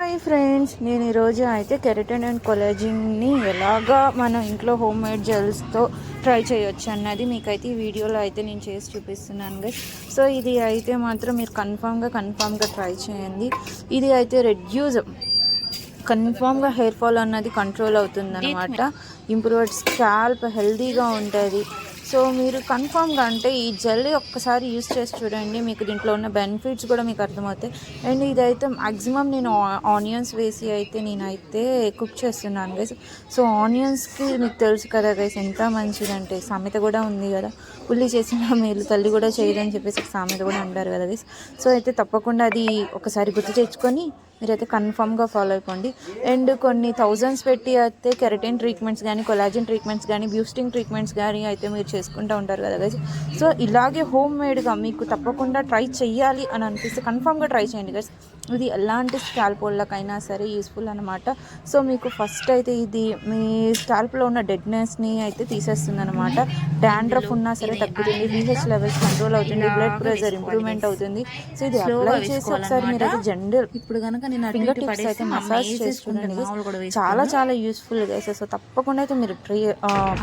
Hi friends, నేను ఈరోజు అయితే కెరటిన్ అండ్ కొలాజిన్ని ఎలాగా మన ఇంట్లో హోమ్ మేడ్ జెల్స్తో ట్రై చేయొచ్చు అన్నది మీకైతే ఈ వీడియోలో అయితే నేను చేసి చూపిస్తున్నాను గైస్. సో ఇది అయితే మాత్రం మీరు కన్ఫామ్గా ట్రై చేయండి. ఇది అయితే కన్ఫామ్గా హెయిర్ ఫాల్ అన్నది కంట్రోల్ అవుతుంది అనమాట. ఇంప్రూవ్డ్ స్కాల్ప్ హెల్దీగా ఉంటుంది. సో మీరు కన్ఫామ్గా అంటే ఈ జెల్ ఒక్కసారి యూస్ చేసి చూడండి, మీకు దీంట్లో ఉన్న బెనిఫిట్స్ కూడా మీకు అర్థమవుతాయి. అండ్ ఇదైతే మ్యాక్సిమం నేను ఆనియన్స్ వేసి అయితే నేనైతే కుక్ చేస్తున్నాను గైస్. సో ఆనియన్స్కి మీకు తెలుసు కదా గైస్ ఎంత మంచిదంటే, సామెత కూడా ఉంది కదా, ఉల్లి చేసిన మీరు తల్లి కూడా చేయదని చెప్పేసి సామెత కూడా అంటారు కదా గైస్. సో అయితే తప్పకుండా అది ఒకసారి గుర్తు తెచ్చుకొని మీరైతే కన్ఫామ్గా ఫాలో అయిపోండి. అండ్ కొన్ని థౌజండ్స్ పెట్టి అయితే కెరటిన్ ట్రీట్మెంట్స్ కానీ, కొలాజిన్ ట్రీట్మెంట్స్ కానీ, బూస్టింగ్ ట్రీట్మెంట్స్ కానీ అయితే మీరు చేసుకుంటూ ఉంటారు కదా గైస్. సో ఇలాగే హోమ్ మేడ్గా మీకు తప్పకుండా ట్రై చెయ్యాలి అని అనిపిస్తే కన్ఫామ్గా ట్రై చేయండి గైస్. ఇది ఎలాంటి స్కాల్ప్ వాళ్ళకైనా సరే యూస్ఫుల్ అనమాట. సో మీకు ఫస్ట్ అయితే ఇది మీ స్కాల్ప్లో ఉన్న డెడ్నెస్ని అయితే తీసేస్తుంది అనమాట. డాండ్రఫ్ ఉన్నా సరే తగ్గుతుంది, pH లెవెల్స్ కంట్రోల్ అవుతుంది, బ్లడ్ ప్రెషర్ ఇంప్రూవ్మెంట్ అవుతుంది. సో ఇది అప్లై చేసి ఒకసారి మీరు అయితే జనరల్ ఇప్పుడు కనుక నేను ఫింగర్ టిప్స్ అయితే మసాజ్ చేసుకుంటే చాలా యూస్ఫుల్ గైస్. సో తప్పకుండా అయితే మీరు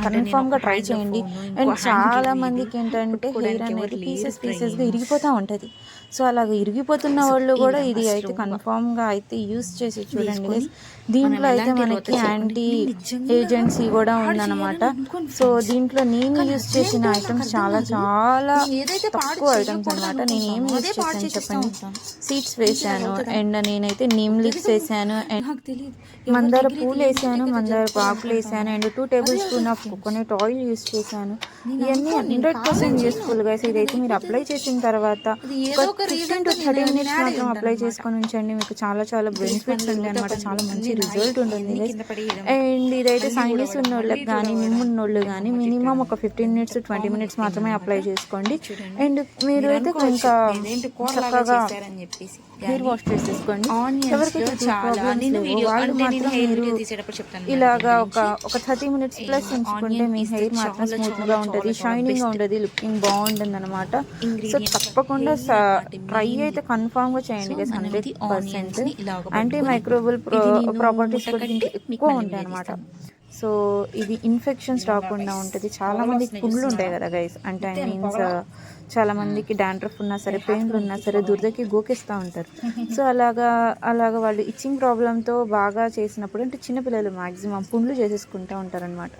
కన్ఫామ్గా ట్రై చేయండి. అండ్ చాలా మందికి ఏంటంటే హెయిర్ అనేది పీసెస్గా ఇరిగిపోతూ ఉంటుంది. సో అలాగ ఇరిగిపోతున్న వాళ్ళు కూడా ఇది అయితే కన్ఫామ్గా అయితే యూస్ చేసి చూడండి గైస్. దీంట్లో అయితే మనకి యాంటీ ఏజెన్సీ కూడా ఉందన్నమాట. సో దీంట్లో నేను యూస్ చేసిన ఐటమ్స్ చాలా తక్కువ ఐటమ్స్ అనమాట. నేను ఏం యూస్ చేశాను చెప్పండి, సీడ్స్ వేసాను, అండ్ నేనైతే నీమ్ లీవ్స్ వేసాను, అండ్ మందార పూలు వేసాను, మందార ఆకులు వేసాను, and 2 table spoon of coconut oil use చేశాను. ఇవన్నీ 100% యూస్ఫుల్ గైస్. ఇదైతే మీరు అప్లై చేసిన తర్వాత 15 to 30 మినిట్స్ మాత్రం అప్లై చేసుకొని ఉంచండి. మీకు చాలా బెనిఫిట్స్ ఉంటాయి అనమాట, చాలా మంచి రిజల్ట్ ఉంటుంది గైస్. అండ్ ఇదైతే సైనస్ ఉన్న వాళ్ళకి కానీ, నిమ్మున్నోళ్ళు కానీ మినిమం ఒక 15 మినిట్స్ 20 మినిట్స్ మాత్రమే అప్లై చేసుకోండి. అండ్ మీరు అయితే ఇంకా చక్కగా హెయిర్ వాష్ చేసేసుకోండి. ఎవరికైతే వాళ్ళు మాత్రం మీరు ఇలాగా ఒక 30 మినిట్స్ ప్లస్ ఉంచుకుంటే మీ హెయిర్ మాత్రం స్మూత్గా ఉంటుంది, షైనింగ్గా ఉంటుంది, లుకింగ్ బాగుంటుంది అనమాట. సో తప్పకుండా ట్రై అయితే కన్ఫామ్గా చేయండి గైస్. 100% యాంటీ మైక్రోబల్ ప్రాపర్టీస్ కూడా ఎక్కువ ఉంటాయి అనమాట. సో ఇది ఇన్ఫెక్షన్స్ రాకుండా ఉంటుంది. చాలా మందికి పుండ్లు ఉంటాయి కదా గైస్, అంటే ఐ మీన్స్ చాలా మందికి డాండ్రఫ్ ఉన్నా సరే, పెయిన్లు ఉన్నా సరే దురదకి గోకేస్తూ ఉంటారు. సో అలాగా వాళ్ళు ఇచ్చింగ్ ప్రాబ్లంతో బాగా చేసినప్పుడు, అంటే చిన్నపిల్లలు మ్యాక్సిమం పుండ్లు చేసేసుకుంటూ ఉంటారనమాట.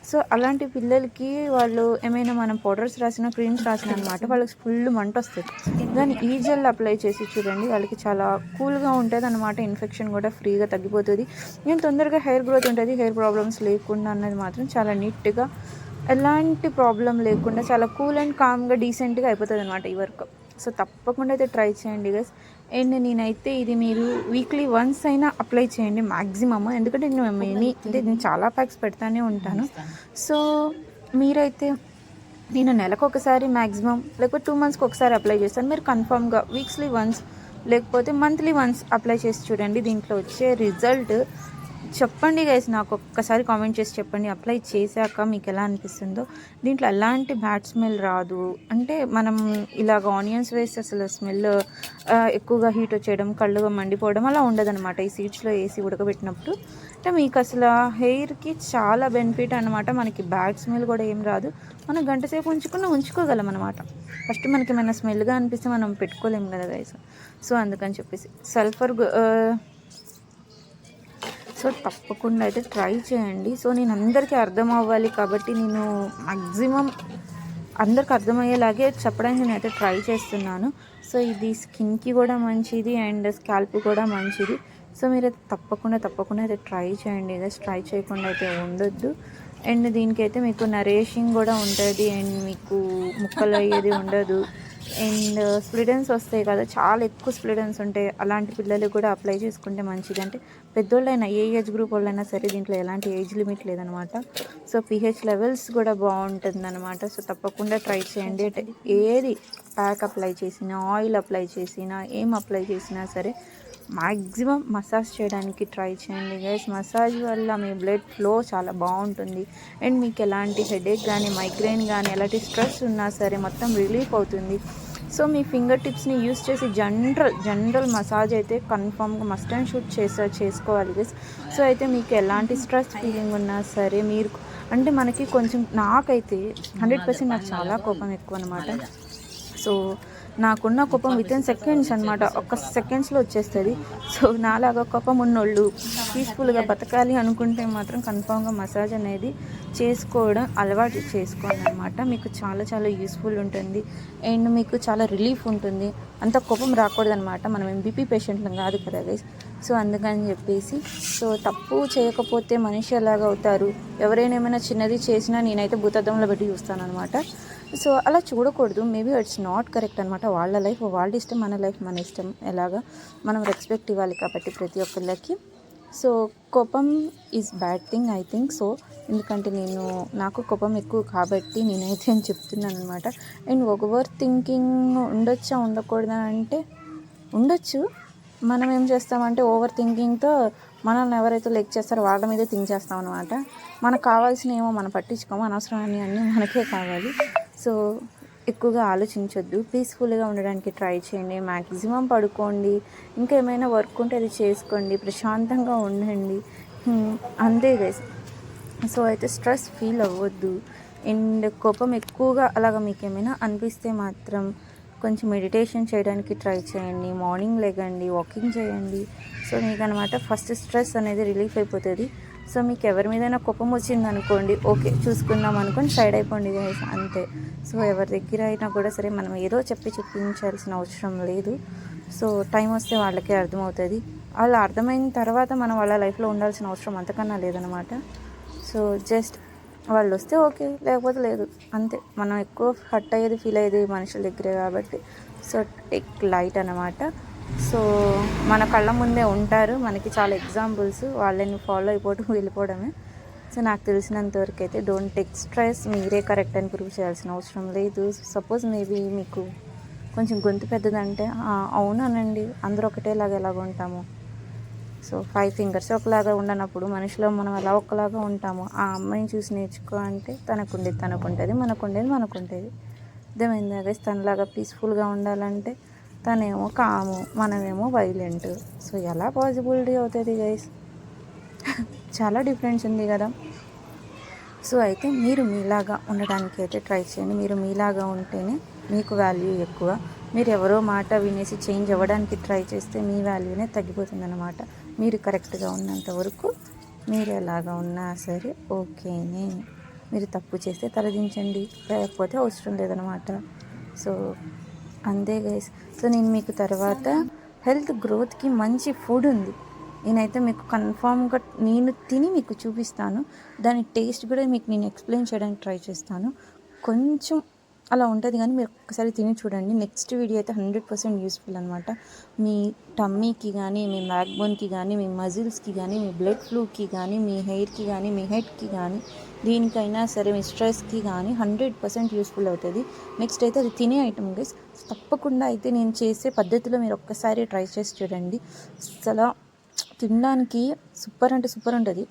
సో అలాంటి పిల్లలకి వాళ్ళు ఏమైనా మనం పౌడర్స్ రాసిన, క్రీమ్స్ రాసిన అనమాట, వాళ్ళకి ఫుల్ మంట వస్తుంది. దాన్ని ఈ జెల్ అప్లై చేసి చూడండి, వాళ్ళకి చాలా కూల్గా ఉంటుంది అనమాట. ఇన్ఫెక్షన్ కూడా ఫ్రీగా తగ్గిపోతుంది. నేను తొందరగా హెయిర్ గ్రోత్ ఉంటుంది, హెయిర్ ప్రాబ్లమ్స్ లేకుండా అన్నది మాత్రం చాలా నీట్గా, ఎలాంటి ప్రాబ్లం లేకుండా చాలా కూల్ అండ్ కామ్గా డీసెంట్గా అయిపోతుంది అనమాట ఈ వర్క్. సో తప్పకుండా అయితే ట్రై చేయండి గైస్. అండ్ నేనైతే ఇది మీరు వీక్లీ వన్స్ అయినా అప్లై చేయండి మ్యాక్సిమమ్, ఎందుకంటే నేను చాలా ప్యాక్స్ పెడతానే ఉంటాను. సో మీరైతే నేను నెలకు ఒకసారి మ్యాక్సిమం, లేకపోతే 2 మంత్స్కి ఒకసారి అప్లై చేస్తాను. మీరు కన్ఫామ్గా వీక్స్లీ వన్స్ లేకపోతే మంత్లీ వన్స్ అప్లై చేసి చూడండి. దీంట్లో వచ్చే రిజల్ట్ చెప్పండి గైస్, నాకు ఒక్కసారి కామెంట్ చేసి చెప్పండి అప్లై చేశాక మీకు ఎలా అనిపిస్తుందో. దీంట్లో ఎలాంటి బ్యాడ్ స్మెల్ రాదు, అంటే మనం ఇలాగ ఆనియన్స్ వేస్తే అసలు స్మెల్ ఎక్కువగా హీట్ వచ్చేయడం, కళ్ళుగా మండిపోవడం అలా ఉండదన్నమాట. ఈ సీడ్స్లో వేసి ఉడకబెట్టినప్పుడు అంటే మీకు అసలు హెయిర్కి చాలా బెనిఫిట్ అనమాట. మనకి బ్యాడ్ స్మెల్ కూడా ఏం రాదు, మనం గంట సేపు ఉంచుకోగలం అనమాట. ఫస్ట్ మనకి ఏమైనా స్మెల్గా అనిపిస్తే మనం పెట్టుకోలేము కదా గైస్. సో అందుకని చెప్పేసి సో తప్పకుండా అయితే ట్రై చేయండి. సో నేను అందరికీ అర్థం అవ్వాలి కాబట్టి నేను మ్యాక్సిమం అందరికి అర్థమయ్యేలాగే చెప్పడానికి నేనైతే ట్రై చేస్తున్నాను. సో ఇది స్కిన్కి కూడా మంచిది అండ్ స్కాల్ప్ కూడా మంచిది. సో మీరైతే తప్పకుండా అయితే ట్రై చేయండి. ట్రై చేయకుండా అయితే ఉండొద్దు. అండ్ దీనికైతే మీకు నరేషింగ్ కూడా ఉంటుంది, అండ్ మీకు ముక్కలు అయ్యేది ఉండదు. అండ్ స్ప్లిడెన్స్ వస్తాయి కదా, చాలా ఎక్కువ స్ప్లిడెన్స్ ఉంటాయి, అలాంటి పిల్లలు కూడా అప్లై చేసుకుంటే మంచిది. అంటే పెద్దోళ్ళైనా ఏ ఏజ్ గ్రూప్ వాళ్ళైనా సరే, దీంట్లో ఎలాంటి ఏజ్ లిమిట్ లేదనమాట. సో pH లెవెల్స్ కూడా బాగుంటుంది అనమాట. సో తప్పకుండా ట్రై చేయండి. ఏది ప్యాక్ అప్లై చేసినా, ఆయిల్ అప్లై చేసినా, ఏం అప్లై చేసినా సరే మ్యాక్సిమం మసాజ్ చేయడానికి ట్రై చేయండి గైస్. మసాజ్ వల్ల మీ బ్లడ్ ఫ్లో చాలా బాగుంటుంది. అండ్ మీకు ఎలాంటి హెడేక్ కానీ, మైగ్రేన్ కానీ, ఎలాంటి స్ట్రెస్ ఉన్నా సరే మొత్తం రిలీఫ్ అవుతుంది. సో మీ ఫింగర్ టిప్స్ని యూస్ చేసి జనరల్ మసాజ్ అయితే కన్ఫామ్గా మస్ట్ అండ్ షుడ్ చేసుకోవాలి గైస్. సో అయితే మీకు ఎలాంటి స్ట్రెస్ ఫీలింగ్ ఉన్నా సరే మీరు అంటే మనకి కొంచెం నాకైతే 100% నాకు చాలా కోపం ఎక్కువ అనమాట. సో నాకున్న కోపం వితిన్ సెకండ్స్ అనమాట, ఒక్క సెకండ్స్లో వచ్చేస్తుంది. సో నాలాగా కోపం ఉన్నోళ్ళు పీస్ఫుల్గా బతకాలి అనుకుంటే మాత్రం కన్ఫామ్గా మసాజ్ అనేది చేసుకోవడం అలవాటు చేసుకోండి అనమాట. మీకు చాలా చాలా యూస్ఫుల్ ఉంటుంది అండ్ మీకు చాలా రిలీఫ్ ఉంటుంది. అంత కోపం రాకూడదు అనమాట. మనం ఎంబీపీ పేషెంట్లం కాదు కదా గైస్. సో అందుకని చెప్పేసి సో తప్పు చేయకపోతే మనిషి ఎలాగ అవుతారు, ఎవరైనా ఏమైనా చిన్నది చేసినా నేనైతే భూతద్దంలో పెట్టి చూస్తాను అనమాట. సో అలా చూడకూడదు. మేబీ ఇట్స్ నాట్ కరెక్ట్ అనమాట. వాళ్ళ లైఫ్ వాళ్ళ ఇష్టం, మన లైఫ్ మన ఇష్టం. ఎలాగా మనం రెస్పెక్ట్ ఇవ్వాలి కాబట్టి ప్రతి ఒక్కళ్ళకి. సో కోపం is bad thing I think so. ఎందుకంటే నాకు కోపం ఎక్కువ కాబట్టి నేనైతే అని చెప్తున్నాను అనమాట. అండ్ ఓవర్ థింకింగ్ ఉండొచ్చా ఉండకూడదా అంటే ఉండొచ్చు. మనం ఏం చేస్తామంటే ఓవర్ థింకింగ్తో మనల్ని ఎవరైతే లెక్ చేస్తారో వాళ్ళ మీదే థింక్ చేస్తాం అనమాట. మనకు కావాల్సిన ఏమో మనం పట్టించుకోము, అనవసరమని అన్నీ మనకే కావాలి. సో ఎక్కువగా ఆలోచించొద్దు, పీస్ఫుల్గా ఉండడానికి ట్రై చేయండి, మ్యాక్సిమం పడుకోండి, ఇంకా ఏమైనా వర్క్ ఉంటే అది చేసుకోండి, ప్రశాంతంగా ఉండండి, అంతే గైస్. సో అయితే స్ట్రెస్ ఫీల్ అవ్వద్దు. అండ్ కోపం ఎక్కువగా అలాగ మీకు ఏమైనా అనిపిస్తే మాత్రం కొంచెం మెడిటేషన్ చేయడానికి ట్రై చేయండి, మార్నింగ్ లేగండి, వాకింగ్ చేయండి. సో మీకు అనమాట ఫస్ట్ స్ట్రెస్ అనేది రిలీఫ్ అయిపోతుంది. సో మీకు ఎవరి మీదైనా కోపం వచ్చింది అనుకోండి, ఓకే చూసుకుందాం అనుకోని సైడ్ అయిపోండి గైస్, అంతే. సో ఎవరి దగ్గర అయినా కూడా సరే మనం ఏదో చెప్పించాల్సిన అవసరం లేదు. సో టైం వస్తే వాళ్ళకే అర్థమవుతుంది. వాళ్ళు అర్థమైన తర్వాత మనం వాళ్ళ లైఫ్లో ఉండాల్సిన అవసరం అంతకన్నా లేదనమాట. సో జస్ట్ వాళ్ళు వస్తే ఓకే, లేకపోతే లేదు, అంతే. మనం ఎక్కువ హర్ట్ అయ్యేది ఫీల్ అయ్యేది మనుషుల దగ్గరే కాబట్టి సో టేక్ లైట్ అనమాట. సో మన కళ్ళ ముందే ఉంటారు, మనకి చాలా ఎగ్జాంపుల్స్, వాళ్ళని ఫాలో అయిపోవడం వెళ్ళిపోవడమే. సో నాకు తెలిసినంతవరకు అయితే డోంట్ టేక్ స్ట్రెస్. మీరే కరెక్ట్ అని ప్రూవ్ చేయాల్సిన అవసరం లేదు. సపోజ్ మేబీ మీకు కొంచెం గొంతు పెద్దదంటే అవునానండి, అందరూ ఒకటేలాగా ఎలాగ ఉంటాము. సో 5 ఫింగర్స్ ఒకలాగా ఉండనప్పుడు మనిషిలో మనం ఎలా ఒకలాగా ఉంటాము. ఆ అమ్మాయిని చూసి నేర్చుకో అంటే తనకుండేది తనకుంటుంది, మనకుండేది మనకుంటుంది. అర్థమైందా గైస్? తనలాగా పీస్ఫుల్గా ఉండాలంటే తనేమో కాము, మనమేమో వైలెంట్. సో ఎలా పాసిబిలిటీ అవుతుంది గైస్? చాలా డిఫరెన్స్ ఉంది కదా. సో అయితే మీరు మీలాగా ఉండడానికి అయితే ట్రై చేయండి. మీరు మీలాగా ఉంటేనే మీకు వాల్యూ ఎక్కువ. మీరు ఎవరో మాట వినేసి చేంజ్ అవ్వడానికి ట్రై చేస్తే మీ వాల్యూనే తగ్గిపోతుంది అన్నమాట. మీరు కరెక్ట్గా ఉన్నంత వరకు మీరు ఎలాగా ఉన్నా సరే ఓకేనే. మీరు తప్పు చేస్తే తలదించండి, లేకపోతే అవసరం లేదనమాట. సో అంతే గైస్. సో నేను మీకు తర్వాత హెల్త్ గ్రోత్కి మంచి ఫుడ్ ఉంది, నేనైతే మీకు కన్ఫామ్గా నేను తిని మీకు చూపిస్తాను. దాని టేస్ట్ కూడా మీకు నేను ఎక్స్ప్లెయిన్ చేయడానికి ట్రై చేస్తాను. కొంచెం అలా ఉంటుంది కానీ మీరు ఒక్కసారి తిని చూడండి. నెక్స్ట్ వీడియో అయితే 100% యూస్ఫుల్ అనమాట. మీ టమ్మీకి కానీ, మీ బ్యాక్ బోన్కి కానీ, మీ మజిల్స్కి కానీ, మీ బ్లడ్ ఫ్లూకి కానీ, మీ హెయిర్కి కానీ, మీ హెడ్కి కానీ, దీనికైనా సరే మీ స్ట్రెస్కి కానీ 100% యూస్ఫుల్ అవుతుంది. నెక్స్ట్ అయితే అది తినే ఐటమ్ గైస్. తప్పకుండా అయితే నేను చేసే పద్ధతిలో మీరు ఒక్కసారి ట్రై చేసి చూడండి. అసలు తినడానికి సూపర్ అంటే సూపర్ ఉంటుంది.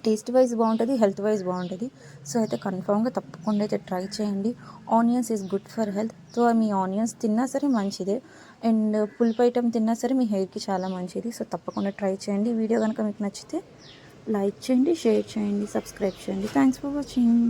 టేస్ట్ వైజ్ బాగుంటుంది, హెల్త్ వైజ్ బాగుంటుంది. సో అయితే కన్ఫామ్గా తప్పకుండా అయితే ట్రై చేయండి. Onions is good for health. So me onions తిన్నా సరే మంచిదే, అండ్ పులుపు ఐటమ్ తిన్నా సరే మీ హెయిర్కి చాలా మంచిది. సో తప్పకుండా ట్రై చేయండి. వీడియో కనుక మీకు నచ్చితే లైక్ చేయండి, షేర్ చేయండి, సబ్స్క్రైబ్ చేయండి. Thanks for watching.